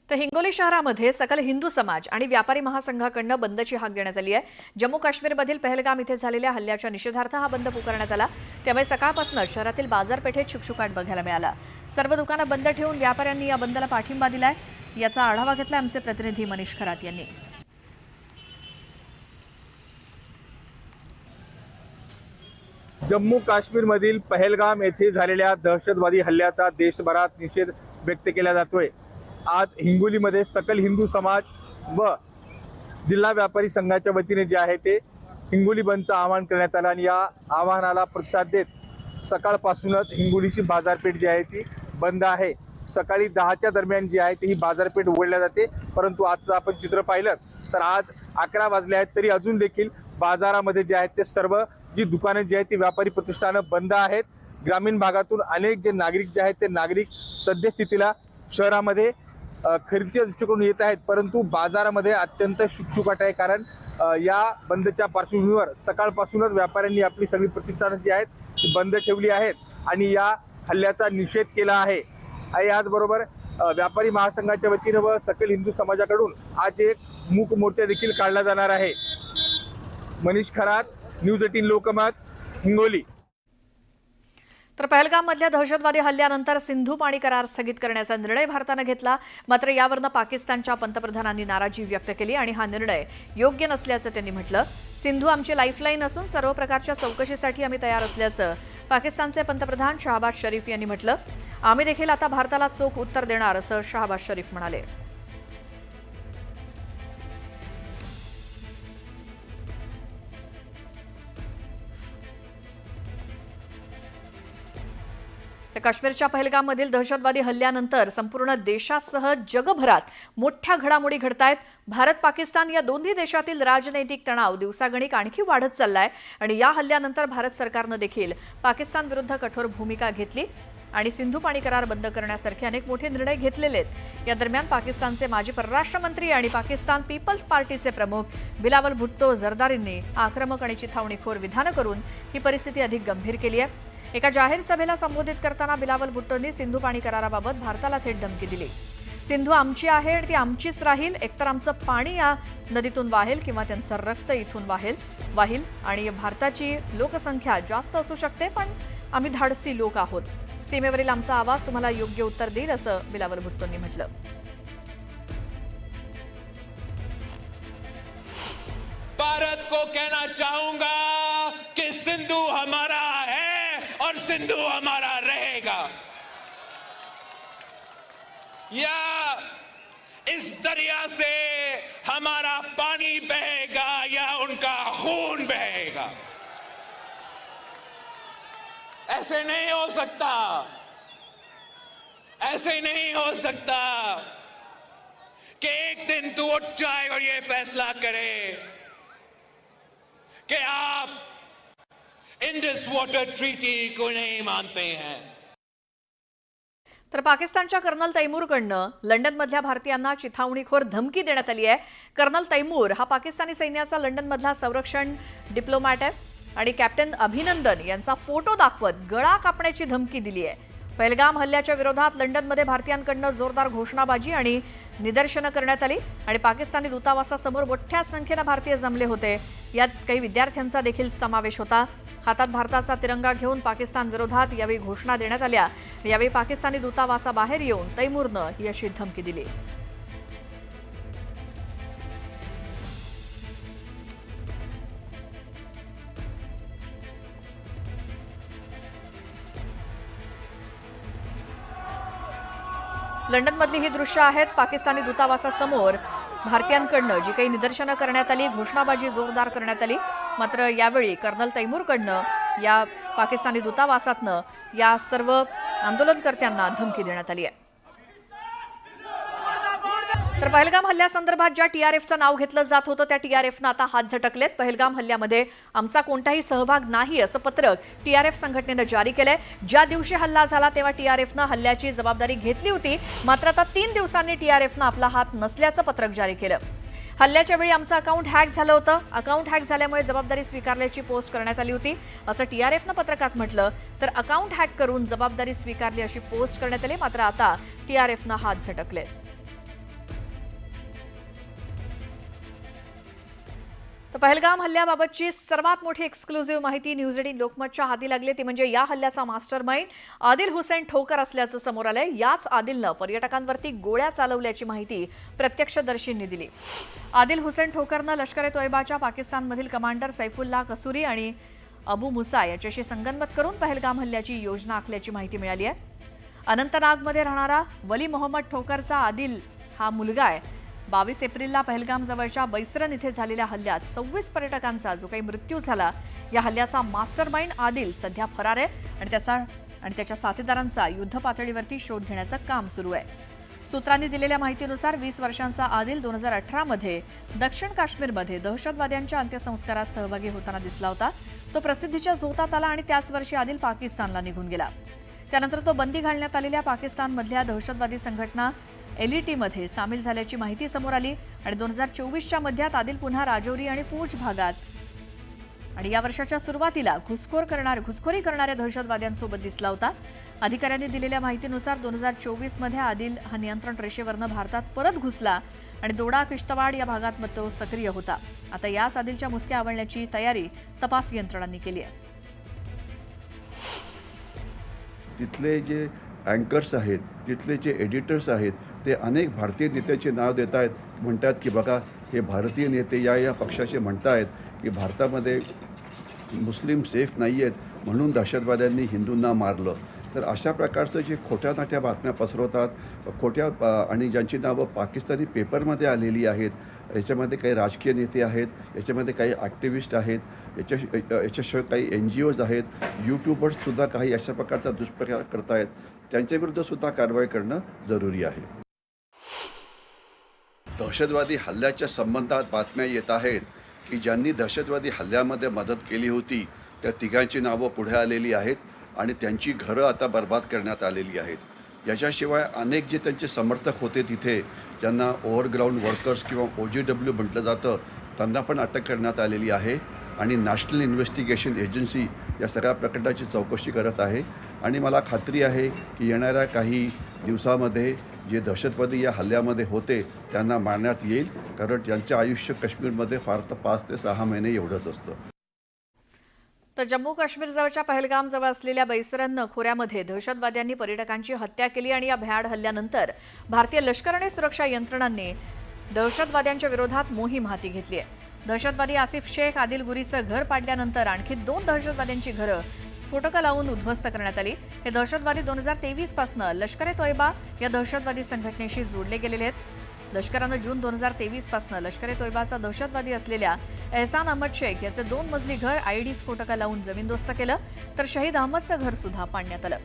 तर हिंगोली शहरामध्ये सकल हिंदू समाज आणि व्यापारी महासंघाकडून बंदची हाक देण्यात आली आहे। जम्मू काश्मीरमधील पहलगाम इथे झालेल्या हल्ल्याच्या निषेधार्थ हा बंद पुकारण्यात आला। त्यामुळे सकाळपासून शहरातील बाजारपेठेत शुकशुकाट बघायला मिळाला। सर्व दुकानं बंद ठेवून व्यापाऱ्यांनी या बंदला पाठिंबा दिलाय। याचा आढावा घेतला आमचे प्रतिनिधी मनीष खरात यांनी। जम्मू काश्मीरमधील पहलगाम येथे झालेल्या दहशतवादी हल्ल्याचा देशभरात निषेध व्यक्त केला जातोय। आज हिंगोलीमध्ये सकल हिंदू समाज व जिल्हा व्यापारी संघाच्या वतीने जे आहे ते हिंगोली बंदचं आवाहन करण्यात आलं आणि या आवाहनाला प्रतिसाद देत सकाळपासूनच हिंगोलीची बाजारपेठ जी आहे ती बंद आहे। सकाळी 10च्या दरम्यान जी आहे ती ही बाजारपेठ उघडल्या जाते, परंतु आजचं आपण चित्र पाहिलं तर आज 11 वाजले आहेत तरी अजून देखील बाजारामध्ये जे आहेत ते सर्व जी दुकाने जी आहेत ती व्यापारी प्रतिष्ठानं बंद आहेत। ग्रामीण भागातून अनेक जे नागरिक जे आहेत ते नागरिक सद्यस्थितीला शहरामध्ये खरेदीच्या दृष्टीकोन येत आहेत, परंतु बाजारामध्ये अत्यंत शुकशुकाट आहे। कारण या बंदच्या पार्श्वभूमीवर सकाळपासूनच व्यापाऱ्यांनी आपली सगळी प्रतिष्ठानं जी आहेत ती बंद ठेवली आहेत आणि या हल्ल्याचा निषेध केला आहे। याचबरोबर व्यापारी महासंघाच्या वतीने व सकल हिंदू समाजाकडून आज एक मूक मोर्चा देखील काढला जाणार आहे। मनीष खरात, न्यूज 18 लोकमत, हिंगोली। तर पहलगाममधल्या दहशतवादी हल्ल्यानंतर सिंधू पाणी करार स्थगित करण्याचा निर्णय भारताने घेतला। मात्र यावरनं पाकिस्तानच्या पंतप्रधानांनी नाराजी व्यक्त केली आणि हा निर्णय योग्य नसल्याचं त्यांनी म्हटलं। सिंधू आमची लाईफलाईन असून सर्व प्रकारच्या चौकशीसाठी आम्ही तयार असल्याचं पाकिस्तानचे पंतप्रधान शहबाज शरीफ यांनी म्हटलं। आम्ही देखील आता भारताला चोख उत्तर देणार असं शहबाज शरीफ म्हणाले। काश्मीरच्या पहलगाममधील दहशतवादी हल्ल्यानंतर संपूर्ण देशासह जगभरात मोठ्या घडामोडी घडतायत। भारत पाकिस्तान या दोन्ही देशातील राजनैतिक तणाव दिवसागणिक आणखी वाढत चाललाय आणि या हल्ल्यानंतर भारत सरकारने देखील पाकिस्तान विरुद्ध कठोर भूमिका घेतली आणि सिंधू पाणी करार बंद करण्यासारखे अनेक मोठे निर्णय घेतलेले आहेत। या दरम्यान पाकिस्तानचे माजी परराष्ट्र मंत्री आणि पाकिस्तान पीपल्स पार्टीचे प्रमुख बिलावल भुट्टो झरदारींनी आक्रमक आणि चिथावणीखोर विधानं करून ही परिस्थिती अधिक गंभीर केली आहे। एका जाहीर सभेला संबोधित करताना बिलावल भुट्टोंनी सिंधू पाणी कराराबाबत भारताला थेट धमकी दिली। सिंधू आमची आहे आणि ती आमचीच राहील। एकतर आमचं पाणी या नदीतून वाहेल किंवा त्यांचं रक्त इथून वाहील आणि भारताची लोकसंख्या जास्त असू शकते, पण आम्ही धाडसी लोक आहोत। सीमेवरील आमचा आवाज तुम्हाला योग्य उत्तर देईल असं बिलावल भुट्टोंनी म्हटलं। भारत को कहना चाहूंगा कि सिंधु हमारा है और सिंधु हमारा रहेगा। या इस दरिया से हमारा पानी बहेगा या उनका खून बहेगा। ऐसे नहीं हो सकता, ऐसे नहीं हो सकता कि एक दिन तू उठ जाए और ये फैसला करे कि आप इंडस वाटर ट्रीटी को नहीं मानते हैं। तर पाकिस्तानच्या कर्नल तैमूरकडनं लंडनमधल्या भारतीयांना चिथावणीखोर धमकी देण्यात आली आहे। कर्नल तैमूर हा पाकिस्तानी सैन्याचा लंडनमधला संरक्षण डिप्लोमॅट आहे आणि कॅप्टन अभिनंदन यांचा फोटो दाखवत गळा कापण्याची धमकी दिली आहे। पहलगाम हल्ल्याच्या विरोधात लंडनमध्ये भारतीयांकडनं जोरदार घोषणाबाजी आणि निदर्शनं करण्यात आली आणि पाकिस्तानी दूतावासासमोर मोठ्या संख्येने भारतीय जमले होते। यात काही विद्यार्थ्यांचा देखील समावेश होता। हातात भारताचा तिरंगा घेऊन पाकिस्तान विरोधात यावेळी घोषणा देण्यात आल्या। यावेळी पाकिस्तानी दूतावासाबाहेर येऊन तैमूरनं ही अशी धमकी दिली। लंडनमधली ही दृश्य आहेत। पाकिस्तानी दूतावासासमोर भारतीयांकडनं जी काही निदर्शनं करण्यात आली, घोषणाबाजी जोरदार करण्यात आली। मात्र यावेळी कर्नल तैमूरकडनं या पाकिस्तानी दूतावासातनं या सर्व आंदोलनकर्त्यांना धमकी देण्यात आली आहे। तर पहलगाम हल्ल्यासंदर्भात ज्या टीआरएफचं नाव घेतलं जात होतं त्या टीआरएफनं आता हात झटकलेत। पहलगाम हल्ल्यामध्ये आमचा कोणताही सहभाग नाही असं पत्रक टीआरएफ संघटनेनं जारी केलंय। ज्या दिवशी हल्ला झाला तेव्हा टीआरएफनं हल्ल्याची जबाबदारी घेतली होती, मात्र आता 3 दिवसांनी टीआरएफनं आपला हात नसल्याचं पत्रक जारी केलं। हल्ल्याच्या वेळी आमचं अकाउंट हॅक झालं होतं। अकाउंट हॅक झाल्यामुळे जबाबदारी स्वीकारल्याची पोस्ट करण्यात आली होती असं टीआरएफनं पत्रकात म्हटलं। तर अकाउंट हॅक करून जबाबदारी स्वीकारली अशी पोस्ट करण्यात आली, मात्र आता टीआरएफनं हात झटकले। तर पहलगाम हल्ल्याबाबतची सर्वात मोठी एक्सक्लुझिव्ह माहिती न्यूज 18 लोकमतच्या हाती लागली ती म्हणजे या हल्ल्याचा मास्टरमाइंड आदिल हुसेन ठोकर असल्याचं समोर आलंय. याच आदिलनं पर्यटकांवरती गोळ्या चालवल्याची माहिती प्रत्यक्षदर्शींनी दिली. आदिल हुसेन ठोकरनं लष्कर-ए-तोयबाच्या पाकिस्तानमधील कमांडर सैफुल्लाह कसुरी आणि अबू मुसा याच्याशी संगनमत करून पहलगाम हल्ल्याची योजना आखल्याची माहिती मिळाली आहे. अनंतनागमध्ये राहणारा वली मोहम्मद ठोकरचा आदिल हा मुलगा आहे. 22 एप्रिलला पहलगाम जवळच्या बैसरन इथे झालेल्या हल्ल्यात 26 पर्यटकांचा जो काही मृत्यू झाला, या हल्ल्याचा मास्टरमाइंड आदिल सध्या फरार आहे आणि त्याच्या साथीदारांचा युद्ध पातळीवरती शोध घेण्याचं काम सुरू आहे. सूत्रांनी दिलेल्या माहितीनुसार 20 वर्षांचा आदिल 2018 मध्ये दक्षिण काश्मीरमध्ये दहशतवाद्यांच्या अंत्यसंस्कारात सहभागी होताना दिसला होता. तो प्रसिद्धीच्या झोतात आला आणि त्याच वर्षी आदिल पाकिस्तानला निघून गेला. त्यानंतर तो बंदी घालण्यात आलेल्या पाकिस्तानमधल्या दहशतवादी संघटना एलईटीमध्ये सामील झाल्याची माहिती समोर आली आणि 2024च्या मध्यात आदिल पुन्हा राजौरी आणि पूंछ भागात आणि या वर्षाच्या सुरुवातीला घुसखोरी करणाऱ्या दहशतवाद्यांसोबत दिसला होता. अधिकाऱ्यांनी दिलेल्या माहितीनुसार 2024मध्ये आदिल हा नियंत्रण रेषेवरनं भारतात परत घुसला आणि दोडा किश्तवाड या भागात तो सक्रिय होता. आता याच आदिलच्या मुसक्या आवळण्याची तयारी तपास यंत्रणांनी केली आहे. तिथले जे अँकर्स आहेत, तिथले जे एडिटर्स आहेत, ते अनेक भारतीय नेत्याचे नाव देत आहेत. म्हणतात की बघा, हे भारतीय नेते या पक्षाचे म्हणत आहेत की भारतामध्ये मुस्लिम सेफ नाही आहेत म्हणून दहशतवाद्यांनी हिंदूंना मारलं. तर अशा प्रकारचं जे खोट्या नाट्या बातम्या पसरवतात, आणि ज्यांची नावं पाकिस्तानी पेपरमध्ये आलेली आहेत, याच्यामध्ये काही राजकीय नेते आहेत, याच्यामध्ये काही ॲक्टिव्हिस्ट आहेत, याच्याशिवाय काही NGOज आहेत, यूट्यूबर्ससुद्धा काही अशा प्रकारचा दुष्प्रकार करत आहेत. त्यांच्याविरुद्धसुद्धा कारवाई करणं जरुरी आहे. दहशतवादी हल्ल्याच्या संबंधात बातम्या येत आहेत की ज्यांनी दहशतवादी हल्ल्यामध्ये मदत केली होती त्या तिघांची नावं पुढे आलेली आहेत आणि त्यांची घरं आता बर्बाद करण्यात आलेली आहेत. याच्याशिवाय अनेक जे त्यांचे समर्थक होते तिथे, ज्यांना ओव्हरग्राऊंड वर्कर्स किंवा OGW म्हटलं जातं, त्यांना पण अटक करण्यात आलेली आहे आणि नॅशनल इन्व्हेस्टिगेशन एजन्सी या सगळ्या प्रकरणाची चौकशी करत आहे. आणि मला खात्री आहे की येणाऱ्या काही दिवसामध्ये जे दहशतवादी या हल्ल्यामध्ये होते त्यांना मारण्यात येईल, कारण त्यांचे आयुष्य काश्मीरमध्ये फार तर 5 ते 6 महिने एवढंच असतं. तर जम्मू काश्मीरजवळच्या पहलगाम जवळ असलेल्या बैसरन खोऱ्यामध्ये दहशतवाद्यांनी पर्यटकांची हत्या केली आणि या भ्याड हल्ल्यानंतर भारतीय लष्कर आणि सुरक्षा यंत्रणांनी दहशतवाद्यांच्या विरोधात मोहीम हाती घेतली आहे. दहशतवादी आसिफ शेख आदिल गुरीचं घर पाडल्यानंतर आणखी 2 दहशतवाद्यांची घरं स्फोटकं लावून उद्ध्वस्त करण्यात आली. हे दहशतवादी 2023 पासून लष्कर-ए-तोयबा या दहशतवादी संघटनेशी जोडले गेलेले आहेत. लष्करानं जून 2023 पासून लष्कर-ए-तोयबाचा दहशतवादी असलेल्या एहसान अहमद शेख याचं 2 मजली घर IED स्फोटकं लावून जमीनदोस्त केलं, तर शहीद अहमदचं घर सुद्धा पाडण्यात आलं.